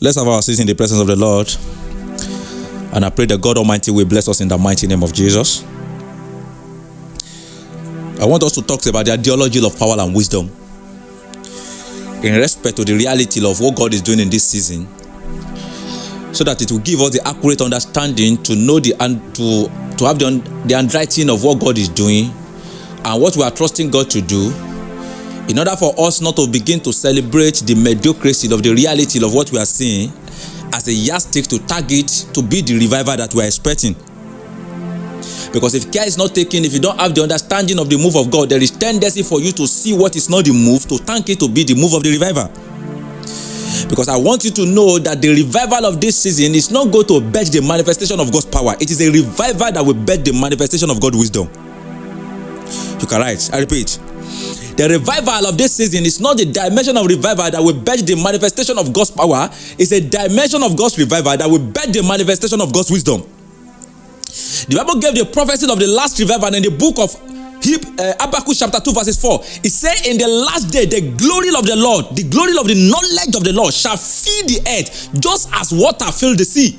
Let's have our seats in the presence of the Lord. And I pray that God Almighty will bless us in the mighty name of Jesus. I want us to talk about the ideology of power and wisdom in respect to the reality of what God is doing in this season, so that it will give us the accurate understanding to know to have the handwriting of what God is doing and what we are trusting God to do, in order for us not to begin to celebrate the mediocrity of the reality of what we are seeing as a yardstick to target to be the revival that we are expecting. Because if care is not taken, if you don't have the understanding of the move of God, there is tendency for you to see what is not the move, to thank it to be the move of the revival. Because I want you to know that the revival of this season is not going to bet the manifestation of God's power. It is a revival that will bet the manifestation of God's wisdom. You can write. I repeat. The revival of this season is not the dimension of revival that will bet the manifestation of God's power. It's a dimension of God's revival that will bet the manifestation of God's wisdom. The Bible gave the prophecy of the last revival in the book of Habakkuk chapter 2 verses 4. It said, in the last day, the glory of the Lord, the glory of the knowledge of the Lord shall fill the earth, just as water fill the sea.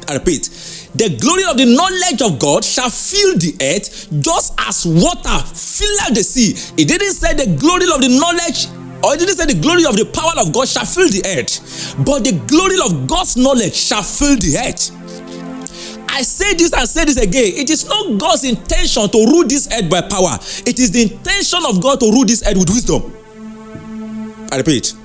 I repeat, the glory of the knowledge of God shall fill the earth, just as water filled the sea. It didn't say the glory of the knowledge, or it didn't say the glory of the power of God shall fill the earth, but the glory of God's knowledge shall fill the earth. I say this and say this again. It is not God's intention to rule this earth by power. It is the intention of God to rule this earth with wisdom. I repeat.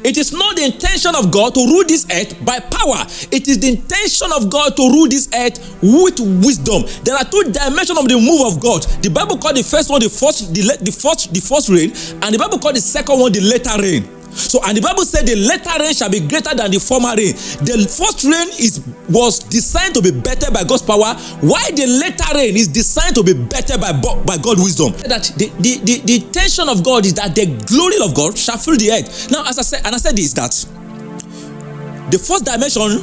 It is not the intention of God to rule this earth by power. It is the intention of God to rule this earth with wisdom. There are two dimensions of the move of God. The Bible called the first one the first rain, and the Bible called the second one the later rain. So, and the Bible said the later rain shall be greater than the former rain. The first rain was designed to be better by God's power, while the later rain is designed to be better by God's wisdom. That the intention of God is that the glory of God shall fill the earth. Now, as I said this, that the first dimension,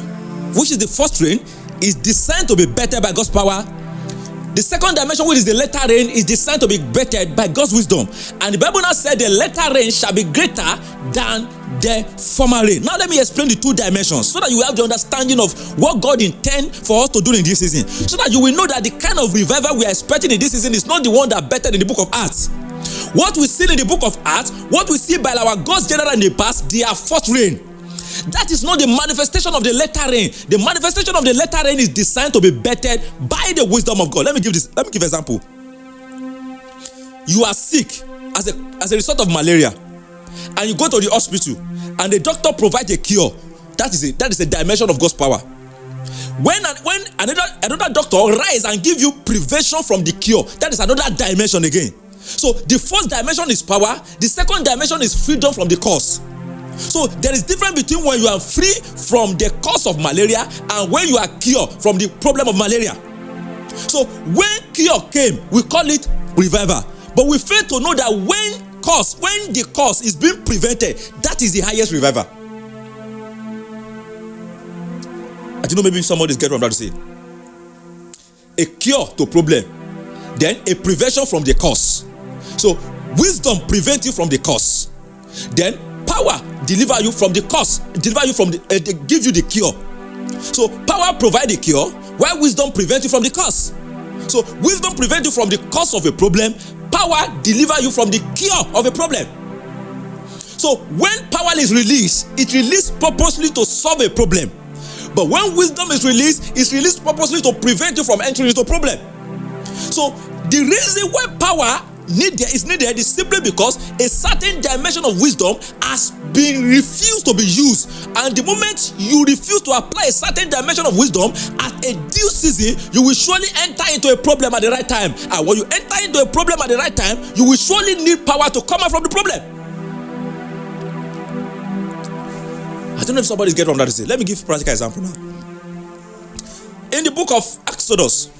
which is the first rain, is designed to be better by God's power. The second dimension, which is the latter rain, is designed to be bettered by God's wisdom. And the Bible now said the latter rain shall be greater than the former rain. Now let me explain the two dimensions so that you have the understanding of what God intends for us to do in this season. So that you will know that the kind of revival we are expecting in this season is not the one that bettered in the book of Acts. What we see in the book of Acts, what we see by our God's general in the past, they are fourth rain. That is not the manifestation of the latter rain. The manifestation of the latter rain is designed to be bettered by the wisdom of God. Let me give an example. You are sick as a result of malaria, and you go to the hospital, and the doctor provides a cure. That is a dimension of God's power. When another doctor rise and give you prevention from the cure, that is another dimension again. So the first dimension is power. The second dimension is freedom from the cause. So there is difference between when you are free from the cause of malaria and when you are cured from the problem of malaria. So when cure came, we call it revival. But we fail to know that when the cause is being prevented, that is the highest revival. I don't know, maybe somebody is getting what I'm about to say. A cure to problem, then a prevention from the cause. So wisdom prevents you from the cause. Then power deliver you from the cause, give you the cure. So power provide the cure, while wisdom prevents you from the cause. So wisdom prevents you from the cause of a problem, power deliver you from the cure of a problem. So when power is released, it's released purposely to solve a problem. But when wisdom is released, it's released purposely to prevent you from entering into a problem. So the reason why power is needed is simply because a certain dimension of wisdom has been refused to be used, and the moment you refuse to apply a certain dimension of wisdom at a due season, you will surely enter into a problem at the right time. And when you enter into a problem at the right time, you will surely need power to come out from the problem. I don't know if somebody's getting what I'm trying to say. Let me give a practical example now. In the book of Exodus,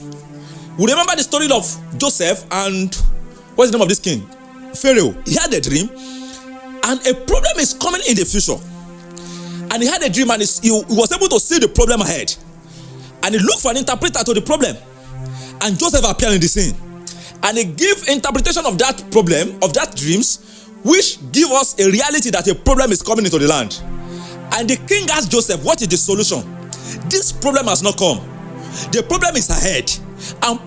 we remember the story of Joseph and what's the name of this king? Pharaoh. He had a dream, and a problem is coming in the future. And he had a dream, and he was able to see the problem ahead. And he looked for an interpreter to the problem. And Joseph appeared in the scene. And he gave interpretation of that problem, of that dreams, which give us a reality that a problem is coming into the land. And the king asked Joseph, what is the solution? This problem has not come. The problem is ahead. And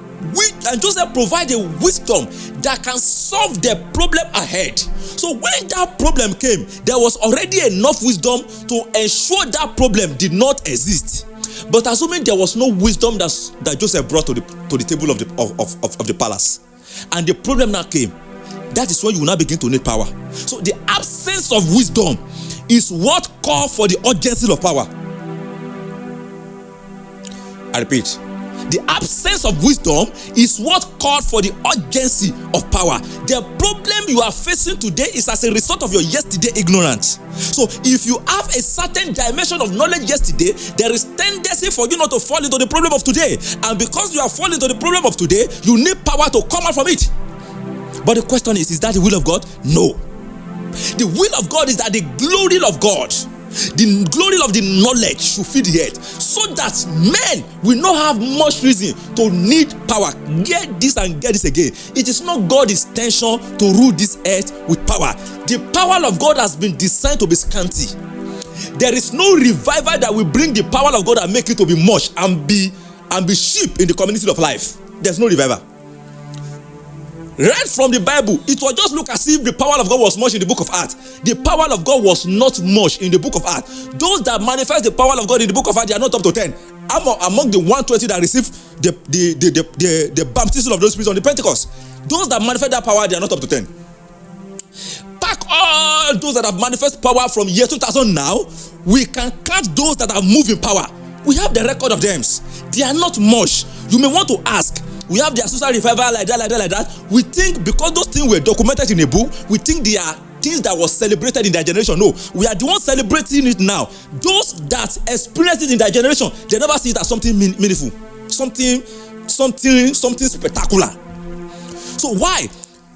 Joseph provided wisdom that can solve the problem ahead. So when that problem came, there was already enough wisdom to ensure that problem did not exist. But assuming there was no wisdom that Joseph brought to the table of the palace, and the problem now came, that is when you will now begin to need power. So the absence of wisdom is what called for the urgency of power. I repeat, the absence of wisdom is what called for the urgency of power. The problem you are facing today is as a result of your yesterday ignorance. So if you have a certain dimension of knowledge yesterday, there is tendency for you not to fall into the problem of today. And because you are falling into the problem of today, you need power to come out from it. But the question is that the will of God? No. The will of God is that the glory of God, the glory of the knowledge should fill the earth, so that men will not have much reason to need power. Get this and get this again. It is not God's intention to rule this earth with power. The power of God has been designed to be scanty. There is no revival that will bring the power of God and make it to be much and be cheap in the community of life. There's no revival. Right from the Bible, it will just look as if the power of God was much in the book of Acts. The power of God was not much in the book of Acts. Those that manifest the power of God in the book of Acts, they are not up to 10. Among the 120 that received the baptism of those spirits on the Pentecost, those that manifest that power, they are not up to 10. Pack all those that have manifest power from year 2000 now, we can catch those that have moved in power. We have the record of them. They are not much. You may want to ask, we have the Azusa revival like that. We think because those things were documented in a book, we think they are things that was celebrated in their generation. No, we are the ones celebrating it now. Those that experienced it in their generation, they never see it as something meaningful, something spectacular. So why?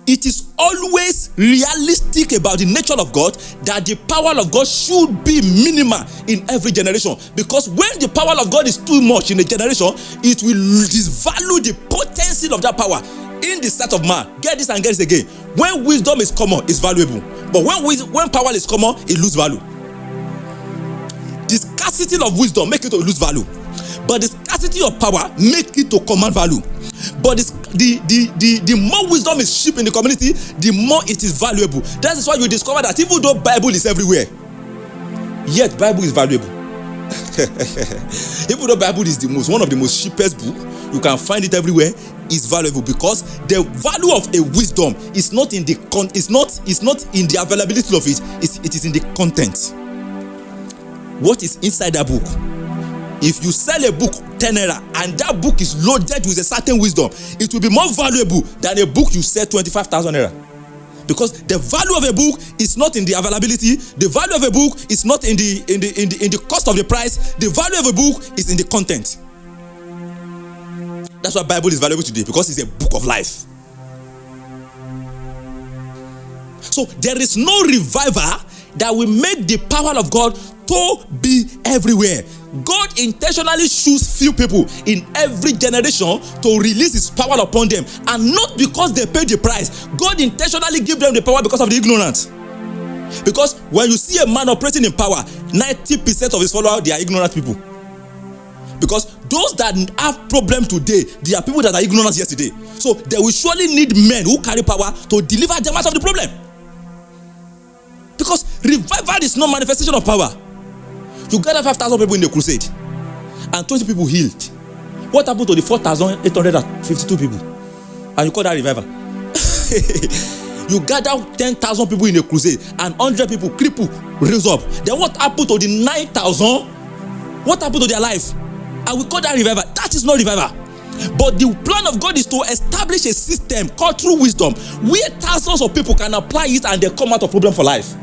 It is always realistic about the nature of God that the power of God should be minimal in every generation. Because when the power of God is too much in a generation, it will disvalue the potency of that power in the sight of man. Get this and get this again. When wisdom is common, it's valuable. But when power is common, it loses value. The scarcity of wisdom make it to lose value. But the scarcity of power make it to command value. But the more wisdom is cheap in the community, the more it is valuable. That is why you discover that even though Bible is everywhere, yet Bible is valuable. Even though Bible is one of the most cheapest book, you can find it everywhere, is valuable because the value of a wisdom is not in the in the availability of it. It is in the content. What is inside that book? If you sell a book 10 naira and that book is loaded with a certain wisdom, it will be more valuable than a book you sell 25,000 naira. Because the value of a book is not in the availability. The value of a book is not in the cost of the price. The value of a book is in the content. That's why Bible is valuable today, because it's a book of life. So there is no revival that will make the power of God to be everywhere. God intentionally chooses few people in every generation to release his power upon them, and not because they paid the price. God intentionally gives them the power because of the ignorance. Because when you see a man operating in power, 90% of his followers, they are ignorant people. Because those that have problem today, they are people that are ignorant yesterday. So they will surely need men who carry power to deliver them out of the problem. Because revival is not manifestation of power. You gather 5,000 people in the crusade and 20 people healed. What happened to the 4,852 people? And you call that revival? You gather 10,000 people in the crusade and 100 people cripple raise up. Then what happened to the 9,000? What happened to their life? And we call that revival. That is not revival. But the plan of God is to establish a system called true wisdom, where thousands of people can apply it and they come out of problem for life.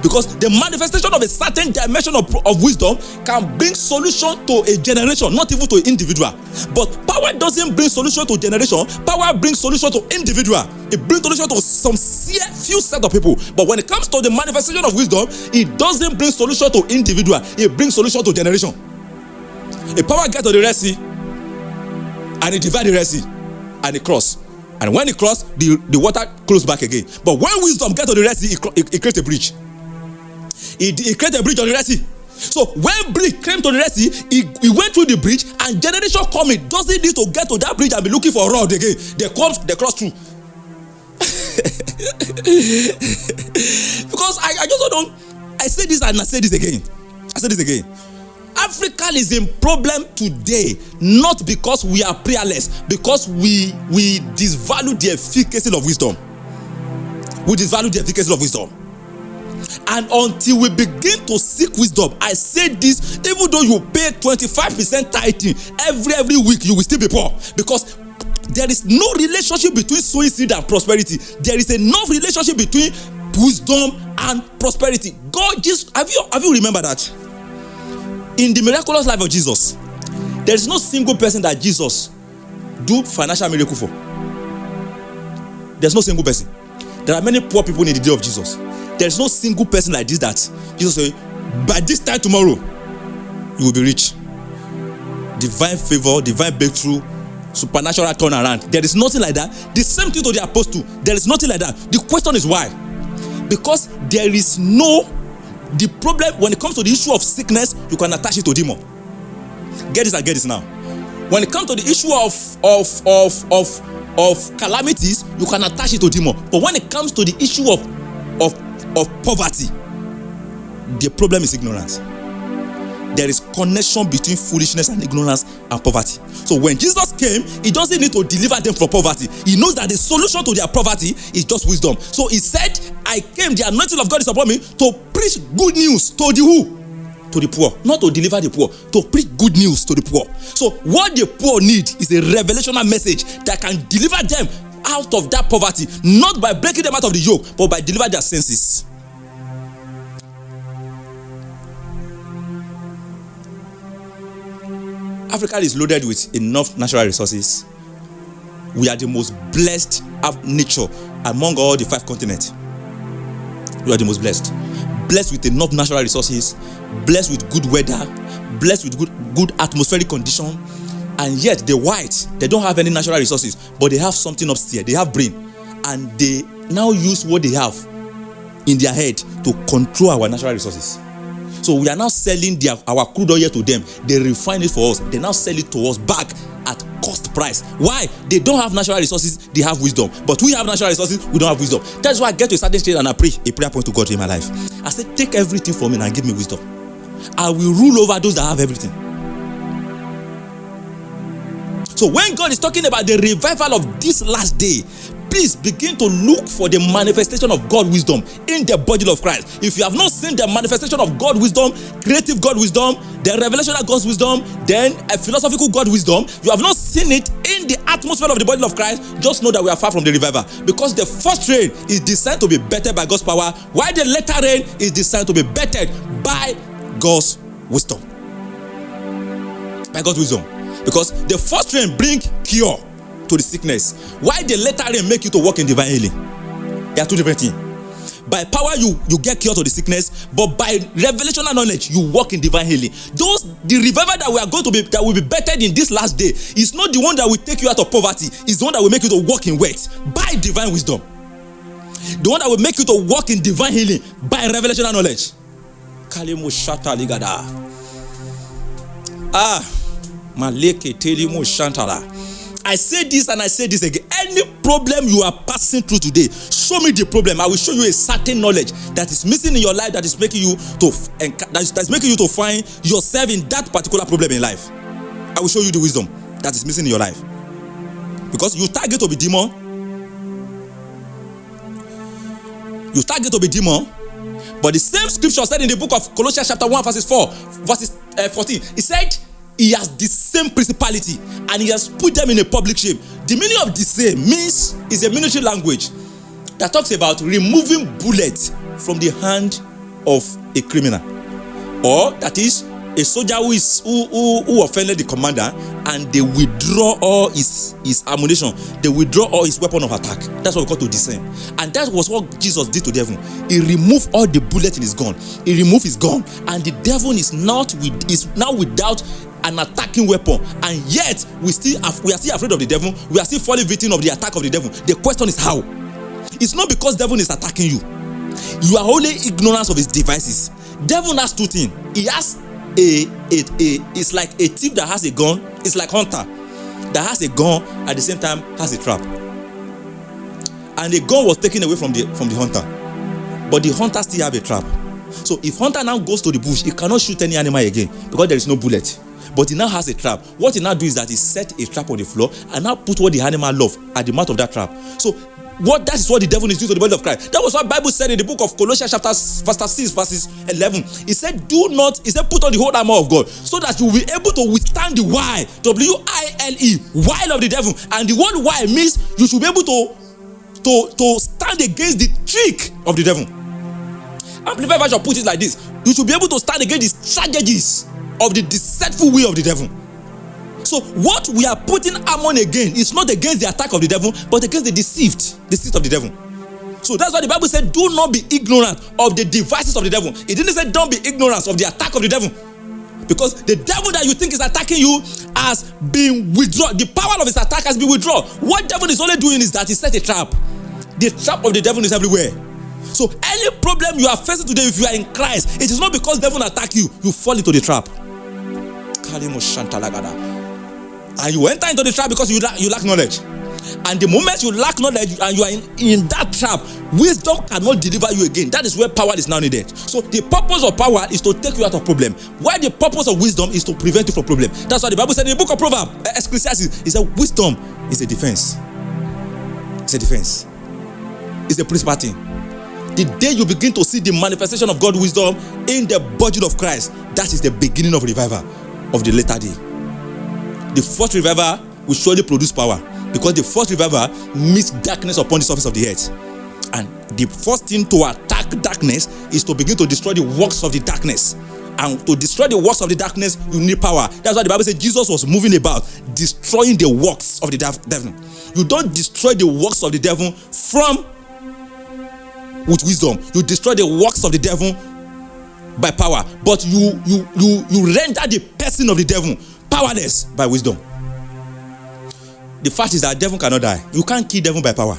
Because the manifestation of a certain dimension of wisdom can bring solution to a generation, not even to an individual. But power doesn't bring solution to generation. Power brings solution to individual. It brings solution to some few set of people. But when it comes to the manifestation of wisdom, it doesn't bring solution to individual. It brings solution to generation. A power gets to the Red Sea and it divides the Red Sea and it cross. And when it cross, the water close back again. But when wisdom gets to the Red Sea, it creates a bridge. He created a bridge on the Red Sea. So when bridge came to the Red Sea, he went through the bridge, and generation coming doesn't need to get to that bridge and be looking for a rod again. They cross through. Because I just don't know. I say this and I say this again. Africa is in problem today, not because we are prayerless, because we disvalue the efficacy of wisdom. We disvalue the efficacy of wisdom. And until we begin to seek wisdom, I say this, even though you pay 25% tithing every week, you will still be poor, because there is no relationship between sowing seed and prosperity. There is enough relationship between wisdom and prosperity. God just have you remembered that in the miraculous life of Jesus, there is no single person that Jesus do financial miracle for. There's no single person. There are many poor people in the day of Jesus. There's no single person like this that Jesus say, by this time tomorrow, you will be rich. Divine favor, divine breakthrough, supernatural turnaround. There is nothing like that. The same thing to the apostle. There is nothing like that. The question is why? Because there is the problem when it comes to the issue of sickness, you can attach it to demon. Get this now. When it comes to the issue of calamities, you can attach it to demon. But when it comes to the issue of poverty, the problem is ignorance. There is connection between foolishness and ignorance and poverty. So when Jesus came, he doesn't need to deliver them from poverty. He knows that the solution to their poverty is just wisdom. So he said, I came, the anointing of God is upon me to preach good news to the who? To the poor. Not to deliver the poor, to preach good news to the poor. So what the poor need is a revelational message that can deliver them out of that poverty, not by breaking them out of the yoke, but by delivering their senses. Africa is loaded with enough natural resources. We are the most blessed of nature among all the 5 continents. We are the most blessed. Blessed with enough natural resources, blessed with good weather, blessed with good atmospheric condition. And yet the whites, they don't have any natural resources, but they have something upstairs. They have brain. And they now use what they have in their head to control our natural resources. So we are now selling our crude oil to them. They refine it for us. They now sell it to us back at cost price. Why? They don't have natural resources, they have wisdom. But we have natural resources, we don't have wisdom. That's why I get to a certain stage and I pray a prayer point to God in my life. I say, take everything from me and give me wisdom. I will rule over those that have everything. So when God is talking about the revival of this last day, please begin to look for the manifestation of God wisdom in the body of Christ. If you have not seen the manifestation of God wisdom, creative God wisdom, the revelation of God's wisdom, then a philosophical God wisdom, you have not seen it in the atmosphere of the body of Christ, just know that we are far from the revival. Because the first rain is designed to be bettered by God's power, while the latter rain is designed to be bettered by God's wisdom. By God's wisdom. Because the first rain bring cure to the sickness, while the latter rain make you to walk in divine healing. They are two different things. By power you get cure to the sickness, but by revelational knowledge you walk in divine healing. The revival that we are going to be, that will be bettered in this last day, is not the one that will take you out of poverty. It's the one that will make you to walk in wealth by divine wisdom. The one that will make you to walk in divine healing by revelational knowledge. Kalimo shata ligada. Maleke telimo shantala. I say this and I say this again. Any problem you are passing through today, show me the problem. I will show you a certain knowledge that is missing in your life, that is making you to find yourself in that particular problem in life. I will show you the wisdom that is missing in your life. Because you target to be demon. You target to be demon. But the same scripture said in the book of Colossians chapter 1 verses 14. It said, he has the same principality and he has put them in a public shame. The meaning of the same means is a military language that talks about removing bullets from the hand of a criminal, or that is a soldier who offended the commander and they withdraw all his ammunition, they withdraw all his weapon of attack. That's what we call to discern. And that was what Jesus did to the devil. He removed all the bullets in his gun. He removed his gun, and the devil is now without an attacking weapon, and yet we are still afraid of the devil. We are still falling victim of the attack of the devil. The question is how? It's not because the devil is attacking you. You are only ignorant of his devices. Devil has two things. He has it's like a thief that has a gun. It's like hunter that has a gun at the same time has a trap. And the gun was taken away from the hunter, but the hunter still have a trap. So if hunter now goes to the bush, he cannot shoot any animal again because there is no bullet. But he now has a trap. What he now do is that he set a trap on the floor and now put what the animal love at the mouth of that trap. So that is what the devil is doing to the body of Christ. That was what Bible said in the book of Colossians chapter 6 verses 11. He said, put on the whole armor of God so that you will be able to withstand the wile, W-I-L-E, wile of the devil. And the word wile means you should be able to stand against the trick of the devil. Amplified version put it like this: you should be able to stand against the strategies of the deceitful way of the devil. So what we are putting armor again is not against the attack of the devil, but against the deceit of the devil. So that's why the Bible said, do not be ignorant of the devices of the devil. It didn't say don't be ignorant of the attack of the devil, because the devil that you think is attacking you has been withdrawn. The power of his attack has been withdrawn. What devil is only doing is that he set a trap. The trap of the devil is everywhere. So any problem you are facing today, if you are in Christ, it is not because the devil attack you fall into the trap. And you enter into the trap because you lack knowledge. And the moment you lack knowledge and you are in that trap, wisdom cannot deliver you again. That is where power is now needed. So the purpose of power is to take you out of problem, while the purpose of wisdom is to prevent you from problem. That's why the Bible said in the book of Proverbs, Ecclesiastes, it said wisdom is a defense. It's a defense. It's a principal thing. The day you begin to see the manifestation of God's wisdom in the body of Christ, that is the beginning of revival of the later day. The first revival will surely produce power, because the first revival meets darkness upon the surface of the earth. And the first thing to attack darkness is to begin to destroy the works of the darkness. And to destroy the works of the darkness, you need power. That's why the Bible says Jesus was moving about, destroying the works of the devil. You don't destroy the works of the devil with wisdom. You destroy the works of the devil by power, but you render the person of the devil powerless by wisdom. The fact is that devil cannot die. You can't kill devil by power.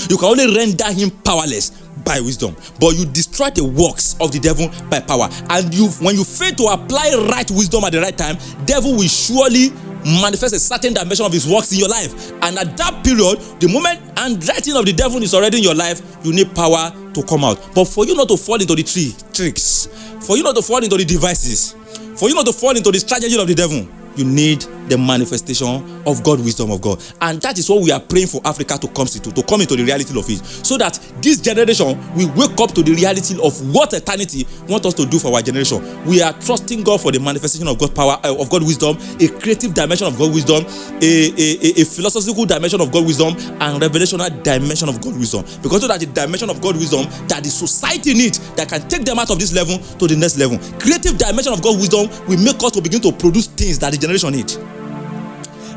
You can only render him powerless by wisdom. But you destroy the works of the devil by power. And when you fail to apply right wisdom at the right time, devil will surely manifest a certain dimension of his works in your life. And at that period, the moment handwriting of the devil is already in your life, you need power to come out. But for you not to fall into the tricks, for you not to fall into the devices, for you not to fall into the strategy of the devil, you need the manifestation of God's wisdom of God. And that is what we are praying for Africa to come into the reality of it, so that this generation will wake up to the reality of what eternity wants us to do for our generation. We are trusting God for the manifestation of God's power, of God's wisdom, a creative dimension of God's wisdom, a philosophical dimension of God's wisdom, and revelational dimension of God's wisdom. Because so that the dimension of God's wisdom that the society needs, that can take them out of this level to the next level. Creative dimension of God's wisdom will make us to begin to produce things that the generation needs.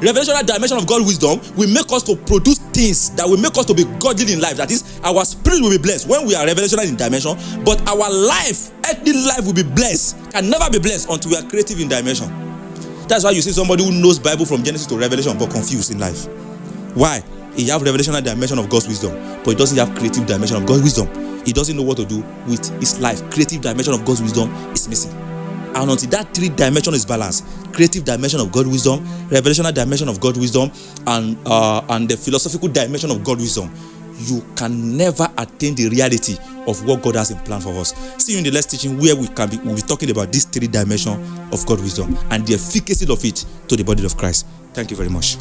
Revelational dimension of God's wisdom will make us to produce things that will make us to be godly in life. That is, our spirit will be blessed when we are revelational in dimension, but our life, earthly life, will be blessed, can never be blessed until we are creative in dimension. That's why you see somebody who knows Bible from Genesis to Revelation but confused in life. Why? He have revelational dimension of God's wisdom, but he doesn't have creative dimension of God's wisdom. He doesn't know what to do with his life. Creative dimension of God's wisdom is missing. And until that three dimension is balanced, creative dimension of God's wisdom, revelational dimension of God's wisdom, and the philosophical dimension of God's wisdom, you can never attain the reality of what God has in plan for us. See you in the next teaching, where we'll be talking about these three dimensions of God's wisdom and the efficacy of it to the body of Christ. Thank you very much.